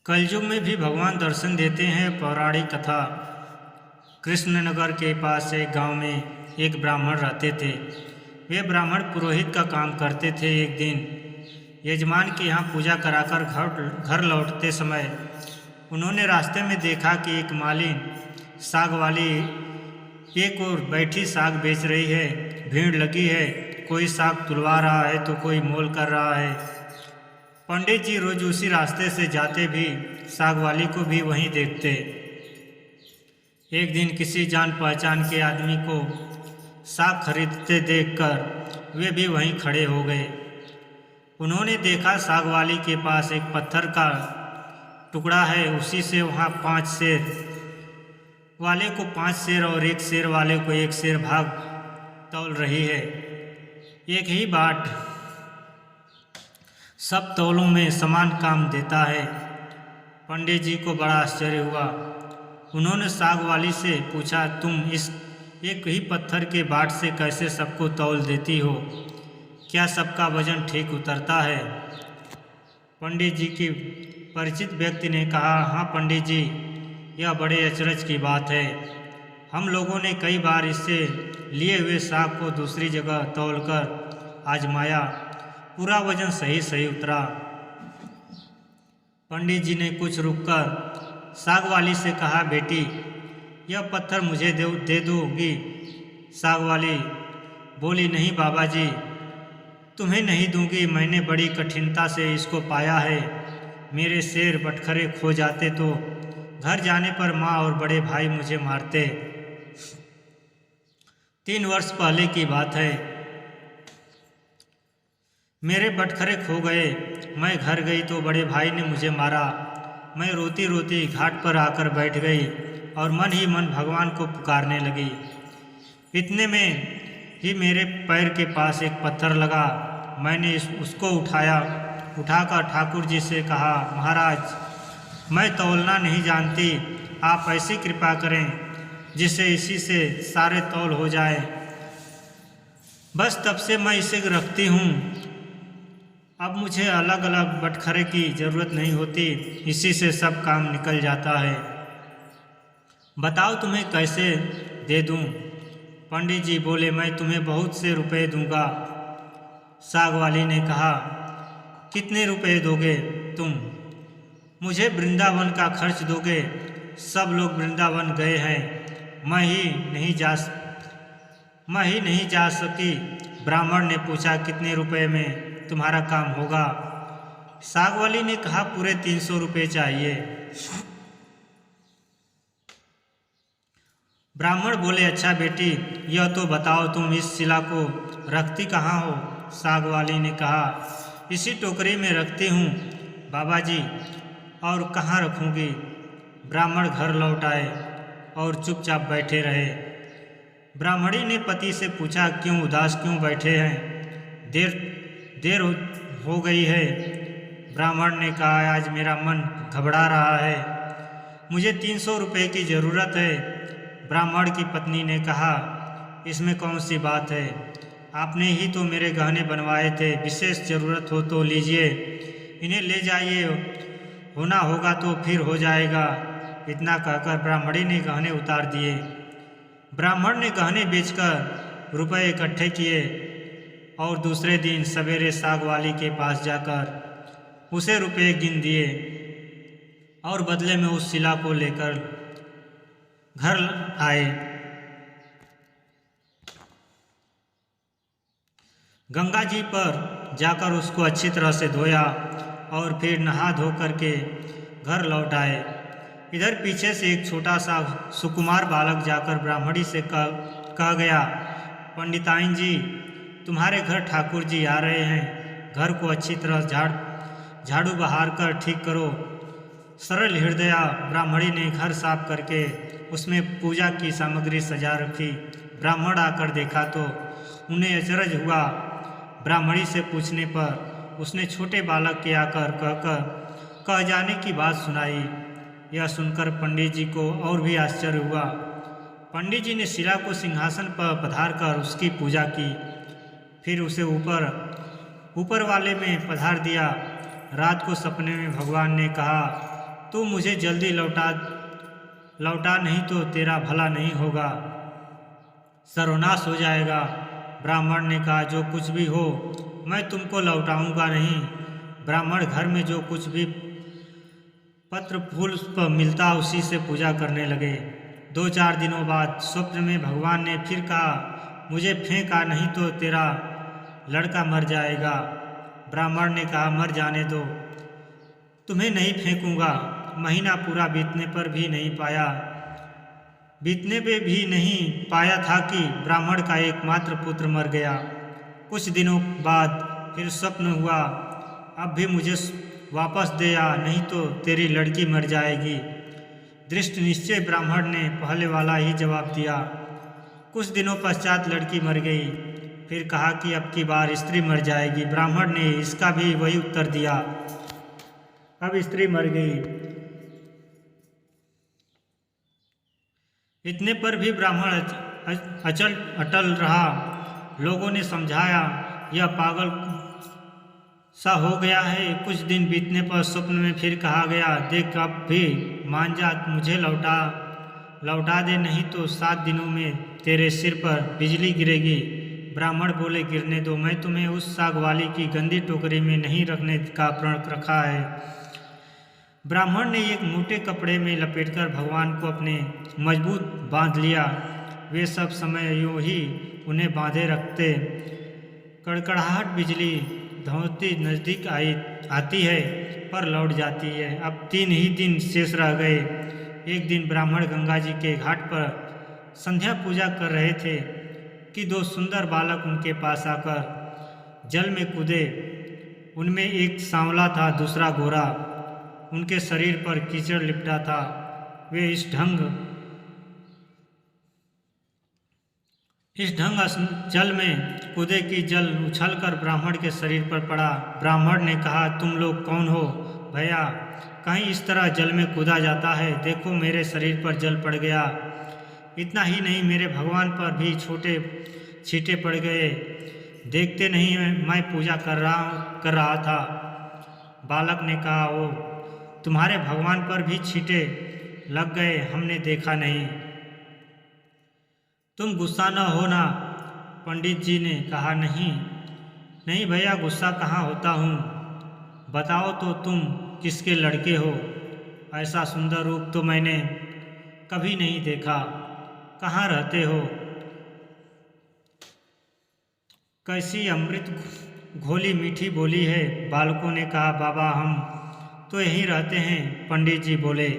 कलयुग में भी भगवान दर्शन देते हैं। पौराणिक कथा। कृष्णनगर के पास एक गांव में एक ब्राह्मण रहते थे। वे ब्राह्मण पुरोहित का काम करते थे। एक दिन यजमान के यहाँ पूजा कराकर घर लौटते समय उन्होंने रास्ते में देखा कि एक मालिन साग वाली एक ओर बैठी साग बेच रही है। भीड़ लगी है, कोई साग तुलवा रहा है तो कोई मोल कर रहा है। पंडित जी रोज उसी रास्ते से जाते भी साग वाली को भी वहीं देखते। एक दिन किसी जान पहचान के आदमी को साग खरीदते देखकर वे भी वहीं खड़े हो गए। उन्होंने देखा साग वाली के पास एक पत्थर का टुकड़ा है, उसी से वहाँ 5 सेर वाले को 5 सेर और 1 सेर वाले को 1 सेर भाग तौल रही है। एक ही बाट सब तौलों में समान काम देता है। पंडित जी को बड़ा आश्चर्य हुआ। उन्होंने साग वाली से पूछा, तुम इस एक ही पत्थर के बाट से कैसे सबको तौल देती हो? क्या सबका वजन ठीक उतरता है? पंडित जी की परिचित व्यक्ति ने कहा, हाँ पंडित जी, यह बड़े अचरज की बात है। हम लोगों ने कई बार इससे लिए हुए साग को दूसरी जगह तौलकर आजमाया, पूरा वजन सही उतरा। पंडित जी ने कुछ रुककर साग वाली से कहा, बेटी यह पत्थर मुझे दे दोगी? साग वाली बोली, नहीं बाबा जी, तुम्हें नहीं दूंगी। मैंने बड़ी कठिनता से इसको पाया है। मेरे शेर बटखरे खो जाते तो घर जाने पर माँ और बड़े भाई मुझे मारते। 3 वर्ष पहले की बात है। मेरे बटखरे खो गए। मैं घर गई तो बड़े भाई ने मुझे मारा। मैं रोती रोती घाट पर आकर बैठ गई और मन ही मन भगवान को पुकारने लगी। इतने में ही मेरे पैर के पास एक पत्थर लगा। मैंने उसको उठाकर ठाकुर जी से कहा, महाराज मैं तौलना नहीं जानती, आप ऐसी कृपा करें जिससे इसी से सारे तौल हो जाए। बस तब से मैं इसे रखती हूँ। अब मुझे अलग अलग बटखरे की ज़रूरत नहीं होती, इसी से सब काम निकल जाता है। बताओ तुम्हें कैसे दे दूँ? पंडित जी बोले, मैं तुम्हें बहुत से रुपए दूंगा। साग वाली ने कहा, कितने रुपए दोगे तुम? मुझे वृंदावन का खर्च दोगे? सब लोग वृंदावन गए हैं, मैं ही नहीं जा सकी। ब्राह्मण ने पूछा, कितने रुपए में तुम्हारा काम होगा? साग वाली ने कहा, पूरे 300 रुपये चाहिए। ब्राह्मण बोले, अच्छा बेटी यह तो बताओ तुम इस शिला को रखती कहाँ हो? साग वाली ने कहा, इसी टोकरी में रखती हूँ बाबा जी, और कहाँ रखूँगी? ब्राह्मण घर लौट आए और चुपचाप बैठे रहे। ब्राह्मणी ने पति से पूछा, क्यों उदास क्यों बैठे हैं? देर हो गई है। ब्राह्मण ने कहा, आज मेरा मन घबरा रहा है, मुझे 300 रुपये की ज़रूरत है। ब्राह्मण की पत्नी ने कहा, इसमें कौन सी बात है? आपने ही तो मेरे गहने बनवाए थे, विशेष ज़रूरत हो तो लीजिए, इन्हें ले जाइए, होना होगा तो फिर हो जाएगा। इतना कहकर ब्राह्मणी ने गहने उतार दिए। ब्राह्मण ने गहने बेचकर रुपए इकट्ठे किए और दूसरे दिन सवेरे साग वाली के पास जाकर उसे रुपए गिन दिए और बदले में उस शिला को लेकर घर आए। गंगा जी पर जाकर उसको अच्छी तरह से धोया और फिर नहा धो करके घर लौट आए। इधर पीछे से एक छोटा सा सुकुमार बालक जाकर ब्राह्मणी से कह गया, पंडिताइन जी तुम्हारे घर ठाकुर जी आ रहे हैं, घर को अच्छी तरह झाड़ू बहार कर ठीक करो। सरल हृदया ब्राह्मणी ने घर साफ करके उसमें पूजा की सामग्री सजा रखी। ब्राह्मण आकर देखा तो उन्हें अचरज हुआ। ब्राह्मणी से पूछने पर उसने छोटे बालक के आकर कह जाने की बात सुनाई। यह सुनकर पंडित जी को और भी आश्चर्य हुआ। पंडित जी ने शिला को सिंहासन पर पधार कर उसकी पूजा की, फिर उसे ऊपर वाले में पधार दिया। रात को सपने में भगवान ने कहा, तू मुझे जल्दी लौटा नहीं तो तेरा भला नहीं होगा, सर्वनाश हो जाएगा। ब्राह्मण ने कहा, जो कुछ भी हो मैं तुमको लौटाऊंगा नहीं। ब्राह्मण घर में जो कुछ भी पत्र फूल पर मिलता उसी से पूजा करने लगे। 2-4 दिनों बाद स्वप्न में भगवान ने फिर कहा, मुझे फेंका नहीं तो तेरा लड़का मर जाएगा। ब्राह्मण ने कहा, मर जाने दो, तुम्हें नहीं फेंकूंगा। महीना पूरा बीतने पे भी नहीं पाया था कि ब्राह्मण का एकमात्र पुत्र मर गया। कुछ दिनों बाद फिर स्वप्न हुआ, अब भी मुझे वापस दे आ, नहीं तो तेरी लड़की मर जाएगी। दृष्ट निश्चय ब्राह्मण ने पहले वाला ही जवाब दिया। कुछ दिनों पश्चात लड़की मर गई। फिर कहा कि अब की बार स्त्री मर जाएगी। ब्राह्मण ने इसका भी वही उत्तर दिया। अब स्त्री मर गई। इतने पर भी ब्राह्मण अटल रहा। लोगों ने समझाया, यह पागल सा हो गया है। कुछ दिन बीतने पर स्वप्न में फिर कहा गया, देख अब भी मान जा, मुझे लौटा दे, नहीं तो 7 दिनों में तेरे सिर पर बिजली गिरेगी। ब्राह्मण बोले, गिरने दो, मैं तुम्हें उस साग वाली की गंदी टोकरी में नहीं रखने का प्रण रखा है। ब्राह्मण ने एक मोटे कपड़े में लपेटकर भगवान को अपने मजबूत बांध लिया। वे सब समय यूं ही उन्हें बांधे रखते। कड़कड़ाहट बिजली धौंती नज़दीक आती है पर लौट जाती है। अब 3 ही दिन शेष रह गए। एक दिन ब्राह्मण गंगा जी के घाट पर संध्या पूजा कर रहे थे कि 2 सुंदर बालक उनके पास आकर जल में कूदे। उनमें एक सांवला था, दूसरा गोरा। उनके शरीर पर कीचड़ लिपटा था। वे इस ढंग जल में कूदे कि जल उछलकर ब्राह्मण के शरीर पर पड़ा। ब्राह्मण ने कहा, तुम लोग कौन हो भैया? कहीं इस तरह जल में कूदा जाता है? देखो मेरे शरीर पर जल पड़ गया। इतना ही नहीं, मेरे भगवान पर भी छोटे छींटे पड़ गए। देखते नहीं मैं पूजा कर रहा था। बालक ने कहा, ओ तुम्हारे भगवान पर भी छींटे लग गए, हमने देखा नहीं। तुम गुस्सा न हो ना, पंडित जी ने कहा। नहीं भैया, गुस्सा कहाँ होता हूँ। बताओ तो तुम किसके लड़के हो? ऐसा सुंदर रूप तो मैंने कभी नहीं देखा। कहाँ रहते हो? कैसी अमृत घोली मीठी बोली है। बालकों ने कहा, बाबा हम तो यहीं रहते हैं। पंडित जी बोले,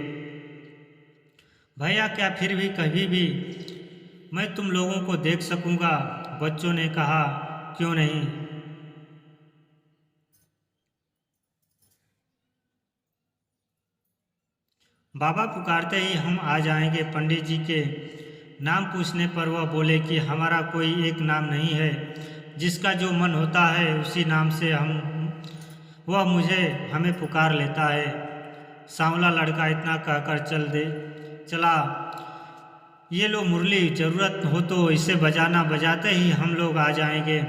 भैया क्या फिर भी कभी भी मैं तुम लोगों को देख सकूंगा? बच्चों ने कहा, क्यों नहीं। बाबा पुकारते ही हम आ जाएंगे। पंडित जी के नाम पूछने पर वह बोले कि हमारा कोई एक नाम नहीं है, जिसका जो मन होता है उसी नाम से वह हमें पुकार लेता है। सांवला लड़का इतना कहकर चला। ये लो मुरली, ज़रूरत हो तो इसे बजाना, बजाते ही हम लोग आ जाएंगे।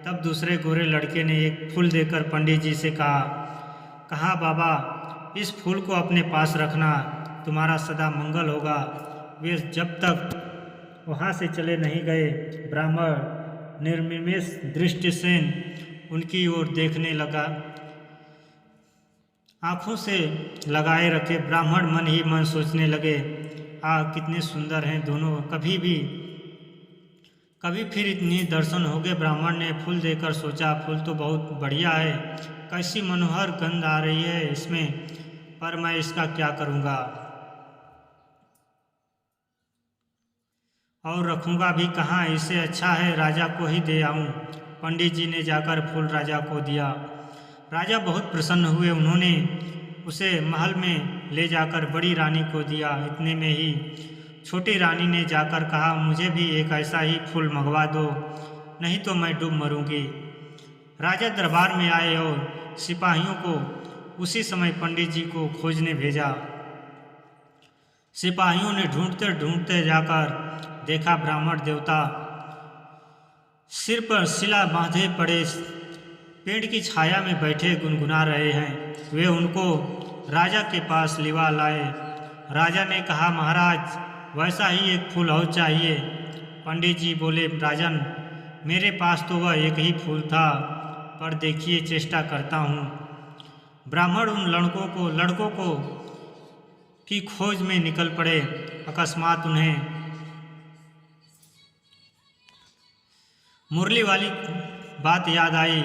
तब दूसरे गोरे लड़के ने एक फूल देकर पंडित जी से कहा बाबा इस फूल को अपने पास रखना, तुम्हारा सदा मंगल होगा। वे जब तक वहाँ से चले नहीं गए, ब्राह्मण निर्निमेष दृष्टि से उनकी ओर देखने लगा, आँखों से लगाए रखे। ब्राह्मण मन ही मन सोचने लगे, कितने सुंदर हैं दोनों। कभी फिर इतनी दर्शन हो गए। ब्राह्मण ने फूल देकर सोचा, फूल तो बहुत बढ़िया है, कैसी मनोहर गंध आ रही है इसमें, पर मैं इसका क्या करूँगा और रखूँगा भी कहाँ? इससे अच्छा है राजा को ही दे आऊँ। पंडित जी ने जाकर फूल राजा को दिया। राजा बहुत प्रसन्न हुए। उन्होंने उसे महल में ले जाकर बड़ी रानी को दिया। इतने में ही छोटी रानी ने जाकर कहा, मुझे भी एक ऐसा ही फूल मंगवा दो, नहीं तो मैं डूब मरूंगी। राजा दरबार में आए और सिपाहियों को उसी समय पंडित जी को खोजने भेजा। सिपाहियों ने ढूंढते ढूंढते जाकर देखा, ब्राह्मण देवता सिर पर सिला बांधे पड़े पेड़ की छाया में बैठे गुनगुना रहे हैं। वे उनको राजा के पास लिवा लाए। राजा ने कहा, महाराज वैसा ही एक फूल और चाहिए। पंडित जी बोले, राजन मेरे पास तो वह एक ही फूल था, पर देखिए चेष्टा करता हूँ। ब्राह्मण उन लड़कों को की खोज में निकल पड़े। अकस्मात उन्हें मुरली वाली बात याद आई।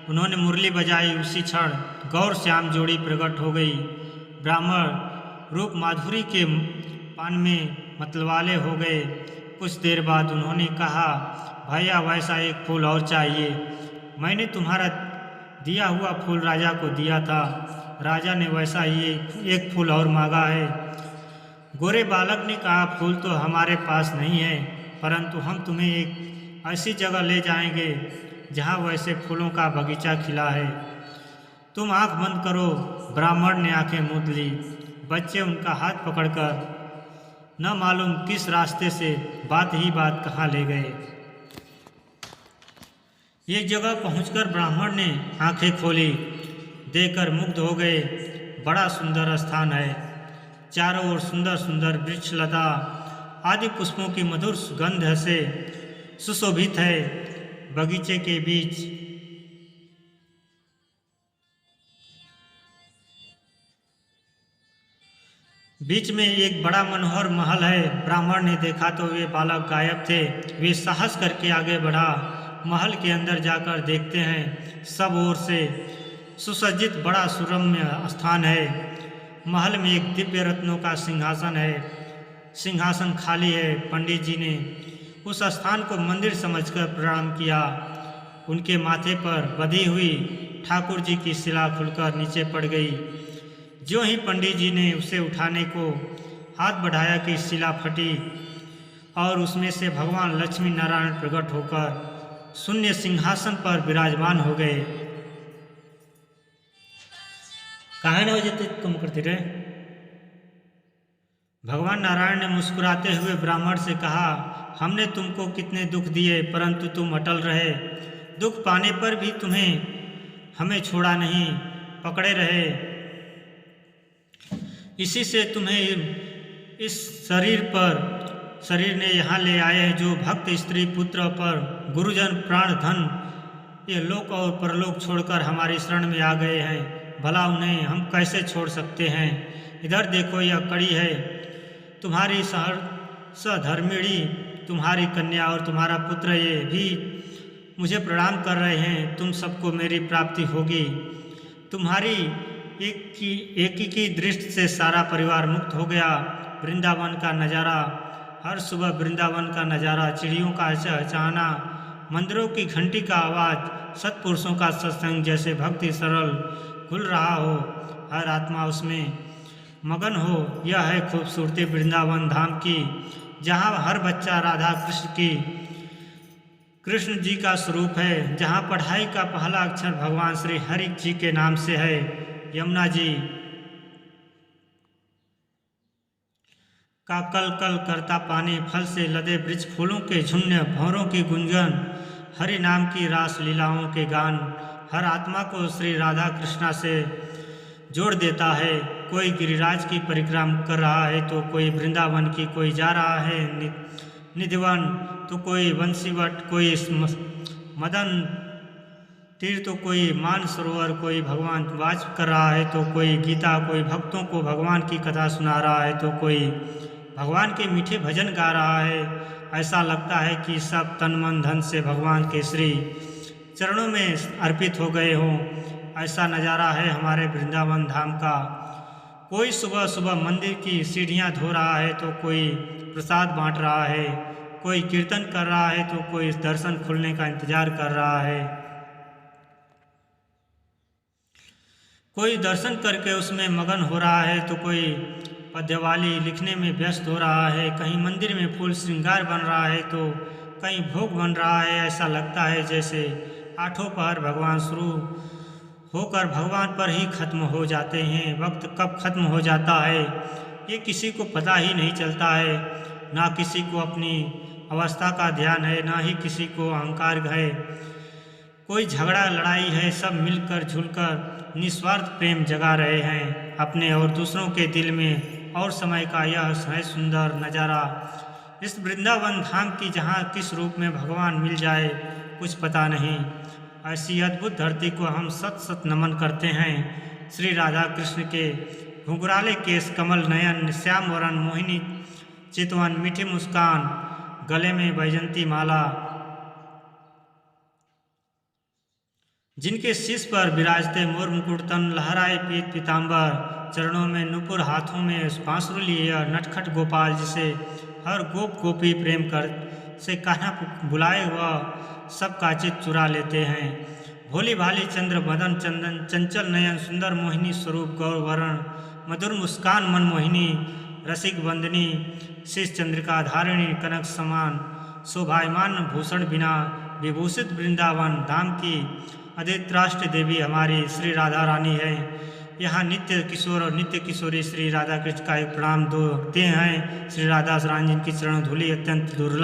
उन्होंने मुरली बजाई। उसी क्षण गौर श्याम जोड़ी प्रकट हो गई। ब्राह्मण रूप माधुरी के पान में मतवाले हो गए। कुछ देर बाद उन्होंने कहा, भैया वैसा एक फूल और चाहिए। मैंने तुम्हारा दिया हुआ फूल राजा को दिया था। राजा ने वैसा ही एक फूल और मांगा है। गोरे बालक ने कहा, फूल तो हमारे पास नहीं है, परंतु हम तुम्हें एक ऐसी जगह ले जाएंगे जहाँ वैसे फूलों का बगीचा खिला है। तुम आंख बंद करो। ब्राह्मण ने आंखें मूंद ली। बच्चे उनका हाथ पकड़कर न मालूम किस रास्ते से बात ही बात कहाँ ले गए। एक जगह पहुंचकर ब्राह्मण ने आंखें खोली, देखकर मुग्ध हो गए। बड़ा सुंदर स्थान है। चारों ओर सुंदर सुंदर वृक्ष, लता आदि पुष्पों की मधुर सुगंध से सुशोभित है। बगीचे के बीच में एक बड़ा मनोहर महल है। ब्राह्मण ने देखा तो वे बालक गायब थे। वे साहस करके आगे बढ़ा। महल के अंदर जाकर देखते हैं सब ओर से सुसज्जित बड़ा सुरम्य स्थान है। महल में एक दिव्य रत्नों का सिंहासन है। सिंहासन खाली है। पंडित जी ने उस स्थान को मंदिर समझकर प्रणाम किया। उनके माथे पर बधी हुई ठाकुर जी की शिला खुलकर नीचे पड़ गई। ज्यों ही पंडित जी ने उसे उठाने को हाथ बढ़ाया कि शिला फटी और उसमें से भगवान लक्ष्मी नारायण प्रकट होकर शून्य सिंहासन पर विराजमान हो गए। कहाँ न हो तुम करते रहे। भगवान नारायण ने मुस्कुराते हुए ब्राह्मण से कहा, हमने तुमको कितने दुख दिए, परंतु तुम अटल रहे। दुख पाने पर भी तुम्हें हमें छोड़ा नहीं, पकड़े रहे। इसी से तुम्हें इस शरीर ने यहाँ ले आए हैं, जो भक्त स्त्री पुत्र पर गुरुजन प्राण धन ये लोक और परलोक छोड़कर हमारी शरण में आ गए हैं। भला उन्हें हम कैसे छोड़ सकते हैं। इधर देखो, यह कड़ी है। तुम्हारी सधर्मिणी, तुम्हारी कन्या और तुम्हारा पुत्र ये भी मुझे प्रणाम कर रहे हैं। तुम सबको मेरी प्राप्ति होगी। तुम्हारी एक की दृष्टि से सारा परिवार मुक्त हो गया। वृंदावन का नज़ारा, हर सुबह वृंदावन का नज़ारा, चिड़ियों का चहचहाना, मंदिरों की घंटी का आवाज़, सत्पुरुषों का सत्संग, जैसे भक्ति सरल घुल रहा हो, हर आत्मा उसमें मगन हो। यह है खूबसूरती वृंदावन धाम की, जहाँ हर बच्चा राधा कृष्ण जी का स्वरूप है, जहाँ पढ़ाई का पहला अक्षर भगवान श्री हरि जी के नाम से है। यमुना जी का कल कल करता पानी, फल से लदे वृक्ष, फूलों के झुंड, भंवरों की गुंजन, हरि नाम की रास लीलाओं के गान, हर आत्मा को श्री राधा कृष्णा से जोड़ देता है। कोई गिरिराज की परिक्रमा कर रहा है तो कोई वृंदावन की, कोई जा रहा है निधिवन तो कोई बंसीवट, कोई मदन तीर तो कोई मान सरोवर, कोई भगवान वाच कर रहा है तो कोई गीता, कोई भक्तों को भगवान की कथा सुना रहा है तो कोई भगवान के मीठे भजन गा रहा है। ऐसा लगता है कि सब तन मन धन से भगवान के श्री चरणों में अर्पित हो गए हों। ऐसा नज़ारा है हमारे वृंदावन धाम का। कोई सुबह सुबह मंदिर की सीढ़ियाँ धो रहा है तो कोई प्रसाद बांट रहा है, कोई कीर्तन कर रहा है तो कोई दर्शन खुलने का इंतजार कर रहा है, कोई दर्शन करके उसमें मगन हो रहा है तो कोई पद्यवाली लिखने में व्यस्त हो रहा है। कहीं मंदिर में फूल श्रृंगार बन रहा है तो कहीं भोग बन रहा है। ऐसा लगता है जैसे आठों पहर भगवान शुरू होकर भगवान पर ही खत्म हो जाते हैं। वक्त कब खत्म हो जाता है ये किसी को पता ही नहीं चलता है। ना किसी को अपनी अवस्था का ध्यान है, ना ही किसी को अहंकार है। कोई झगड़ा लड़ाई है, सब मिलकर जुलकर निस्वार्थ प्रेम जगा रहे हैं अपने और दूसरों के दिल में। और समय का यह है सुंदर नज़ारा, इस वृंदावन धाम की जहाँ किस रूप में भगवान मिल जाए कुछ पता नहीं। ऐसी अद्भुत धरती को हम सत सत नमन करते हैं। श्री राधा कृष्ण के घुंघराले केश, कमल नयन, श्याम वरण, मोहिनी चितवन, मीठी मुस्कान, गले में वैजंती माला, जिनके शीश पर विराजते मोर मुकुट, तन लहराए पीत पीताम्बर, चरणों में नुपुर, हाथों में बांसुरी लिए नटखट गोपाल, जिसे हर गोप गोपी प्रेम कर से कहाँ बुलाए वह सबका चित चुरा लेते हैं। भोली भाली चंद्र मदन चंदन, चंचल नयन, सुंदर मोहिनी स्वरूप, गौर वरण, मधुर मुस्कान, मनमोहिनी, रसिक बंदनी, शीश चंद्रिका धारिणी, कनक समान शोभायमान भूषण बिना विभूषित वृंदावन धाम की अद्वैतराष्ट्र देवी हमारी श्री राधा रानी है। यहाँ नित्य किशोर और नित्य किशोरी श्री राधा कृष्ण का एक प्रणाम देते हैं। श्री राधा रानी जिनकी चरण धूलि अत्यंत दुर्लभ